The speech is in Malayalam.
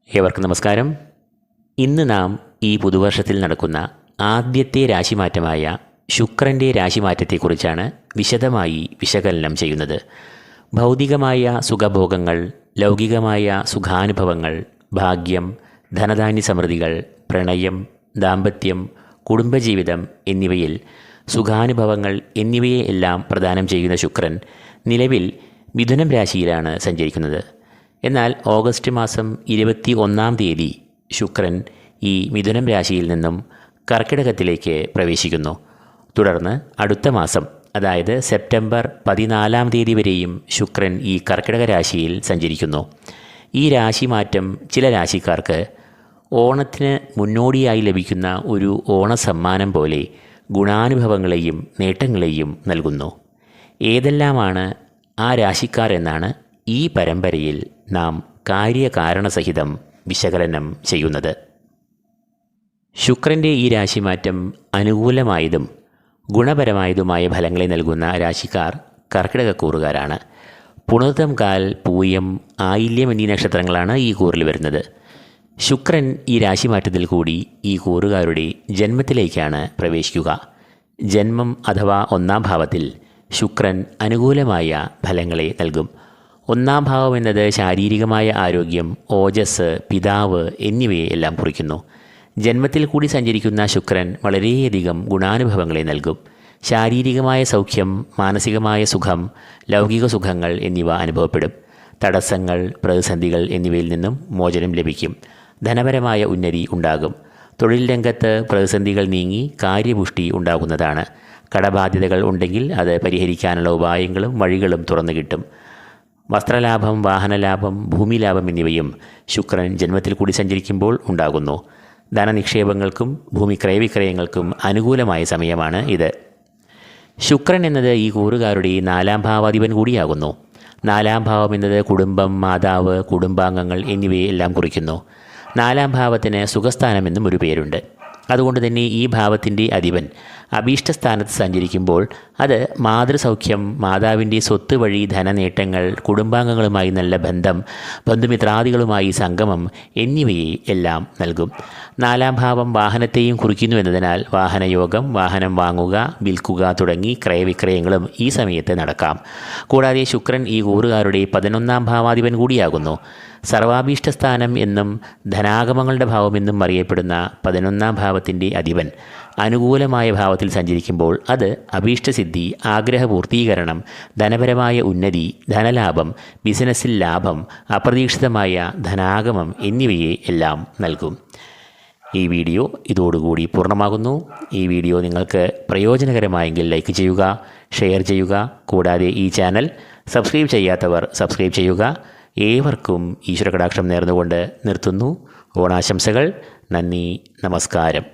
ഏവർക്കും നമസ്കാരം. ഇന്ന് നാം ഈ പുതുവർഷത്തിൽ നടക്കുന്ന ആദ്യത്തെ രാശിമാറ്റമായ ശുക്രൻ്റെ രാശിമാറ്റത്തെക്കുറിച്ചാണ് വിശദമായി വിശകലനം ചെയ്യുന്നത്. ഭൗതികമായ സുഖഭോഗങ്ങൾ, ലൗകികമായ സുഖാനുഭവങ്ങൾ, ഭാഗ്യം, ധനധാന്യ സമൃദ്ധികൾ, പ്രണയം, ദാമ്പത്യം, കുടുംബജീവിതം എന്നിവയിൽ സുഖാനുഭവങ്ങൾ എന്നിവയെ എല്ലാം പ്രദാനം ചെയ്യുന്ന ശുക്രൻ നിലവിൽ മിഥുനം രാശിയിലാണ് സഞ്ചരിക്കുന്നത്. എന്നാൽ ഓഗസ്റ്റ് മാസം 21-ാം തീയതി ശുക്രൻ ഈ മിഥുനം രാശിയിൽ നിന്നും കർക്കിടകത്തിലേക്ക് പ്രവേശിക്കുന്നു. തുടർന്ന് അടുത്ത മാസം, അതായത് സെപ്റ്റംബർ 14-ാം തീയതി വരെയും ശുക്രൻ ഈ കർക്കിടക രാശിയിൽ സഞ്ചരിക്കുന്നു. ഈ രാശിമാറ്റം ചില രാശിക്കാർക്ക് ഓണത്തിന് മുന്നോടിയായി ലഭിക്കുന്ന ഒരു ഓണസമ്മാനം പോലെ ഗുണാനുഭവങ്ങളെയും നേട്ടങ്ങളെയും നൽകുന്നു. ഏതെല്ലാമാണ് ആ രാശിക്കാർ എന്നാണ് ഈ പരമ്പരയിൽ നാം കാര്യകാരണസഹിതം വിശകലനം ചെയ്യുന്നത്. ശുക്രൻ്റെ ഈ രാശിമാറ്റം അനുകൂലമായതും ഗുണപരമായതുമായ ഫലങ്ങളെ നൽകുന്ന രാശിക്കാർ കർക്കിടകക്കൂറുകാരാണ്. പുണർതം, കാൽ, പൂയം, ആയില്യം എന്നീ നക്ഷത്രങ്ങളാണ് ഈ കൂറിൽ വരുന്നത്. ശുക്രൻ ഈ രാശിമാറ്റത്തിൽ കൂടി ഈ കൂറുകാരുടെ ജന്മത്തിലേക്കാണ് പ്രവേശിക്കുക. ജന്മം അഥവാ 1-ാം ഭാവത്തിൽ ശുക്രൻ അനുകൂലമായ ഫലങ്ങളെ നൽകും. 1-ാം ഭാവം എന്നത് ശാരീരികമായ ആരോഗ്യം, ഓജസ്, പിതാവ് എന്നിവയെ എല്ലാം കുറിക്കുന്നു. ജന്മത്തിൽ കൂടി സഞ്ചരിക്കുന്ന ശുക്രൻ വളരെയധികം ഗുണാനുഭവങ്ങളെ നൽകും. ശാരീരികമായ സൗഖ്യം, മാനസികമായ സുഖം, ലൗകിക സുഖങ്ങൾ എന്നിവ അനുഭവപ്പെടും. തടസ്സങ്ങൾ, പ്രതിസന്ധികൾ എന്നിവയിൽ നിന്നും മോചനം ലഭിക്കും. ധനപരമായ ഉന്നതി ഉണ്ടാകും. തൊഴിൽ രംഗത്ത് പ്രതിസന്ധികൾ നീങ്ങി കാര്യപുഷ്ടി ഉണ്ടാകുന്നതാണ്. കടബാധ്യതകൾ ഉണ്ടെങ്കിൽ അത് പരിഹരിക്കാനുള്ള ഉപായങ്ങളും വഴികളും തുറന്നു കിട്ടും. വസ്ത്രലാഭം, വാഹനലാഭം, ഭൂമിലാഭം എന്നിവയും ശുക്രൻ ജന്മത്തിൽ കൂടി സഞ്ചരിക്കുമ്പോൾ ഉണ്ടാകുന്നു. ധനനിക്ഷേപങ്ങൾക്കും ഭൂമി ക്രയവിക്രയങ്ങൾക്കും അനുകൂലമായ സമയമാണ് ഇത്. ശുക്രൻ എന്നത് ഈ കൂറുകാരുടെ 4-ാം ഭാവാധിപൻ കൂടിയാകുന്നു. 4-ാം ഭാവം എന്നത് കുടുംബം, മാതാവ്, കുടുംബാംഗങ്ങൾ എന്നിവയെ എല്ലാം കുറിക്കുന്നു. 4-ാം ഭാവത്തിന് സുഖസ്ഥാനം എന്നും ഒരു പേരുണ്ട്. അതുകൊണ്ട് തന്നെ ഈ ഭാവത്തിൻ്റെ അധിപൻ അഭീഷ്ടസ്ഥാനത്ത് സഞ്ചരിക്കുമ്പോൾ അത് മാതൃസൗഖ്യം, മാതാവിൻ്റെ സ്വത്ത് വഴി ധനനേട്ടങ്ങൾ, കുടുംബാംഗങ്ങളുമായി നല്ല ബന്ധം, ബന്ധുമിത്രാദികളുമായി സംഗമം എന്നിവയെ എല്ലാം നൽകും. 4-ാം ഭാവം വാഹനത്തെയും കുറിക്കുന്നു എന്നതിനാൽ വാഹനയോഗം, വാഹനം വാങ്ങുക, വിൽക്കുക തുടങ്ങി ക്രയവിക്രയങ്ങളും ഈ സമയത്ത് നടക്കാം. കൂടാതെ ശുക്രൻ ഈ കൂറുകാരുടെ 11-ാം ഭാവാധിപൻ കൂടിയാകുന്നു. സർവാഭീഷ്ടസ്ഥാനം എന്നും ധനാഗമങ്ങളുടെ ഭാവമെന്നും അറിയപ്പെടുന്ന 11-ാം ഭാവത്തിൻ്റെ അധിപൻ അനുകൂലമായ ഭാവത്തിൽ സഞ്ചരിക്കുമ്പോൾ അത് അഭീഷ്ടസിദ്ധി, ആഗ്രഹപൂർത്തീകരണം, ധനപരമായ ഉന്നതി, ധനലാഭം, ബിസിനസ്സിൽ ലാഭം, അപ്രതീക്ഷിതമായ ധനാഗമം എന്നിവയെ എല്ലാം നൽകും. ഈ വീഡിയോ ഇതോടുകൂടി പൂർണ്ണമാകുന്നു. ഈ വീഡിയോ നിങ്ങൾക്ക് പ്രയോജനകരമായെങ്കിൽ ലൈക്ക് ചെയ്യുക, ഷെയർ ചെയ്യുക. കൂടാതെ ഈ ചാനൽ സബ്സ്ക്രൈബ് ചെയ്യാത്തവർ സബ്സ്ക്രൈബ് ചെയ്യുക. ഏവർക്കും ഈശ്വരകടാക്ഷം നേർന്നുകൊണ്ട് നിർത്തുന്നു. ഓണാശംസകൾ. നന്ദി, നമസ്കാരം.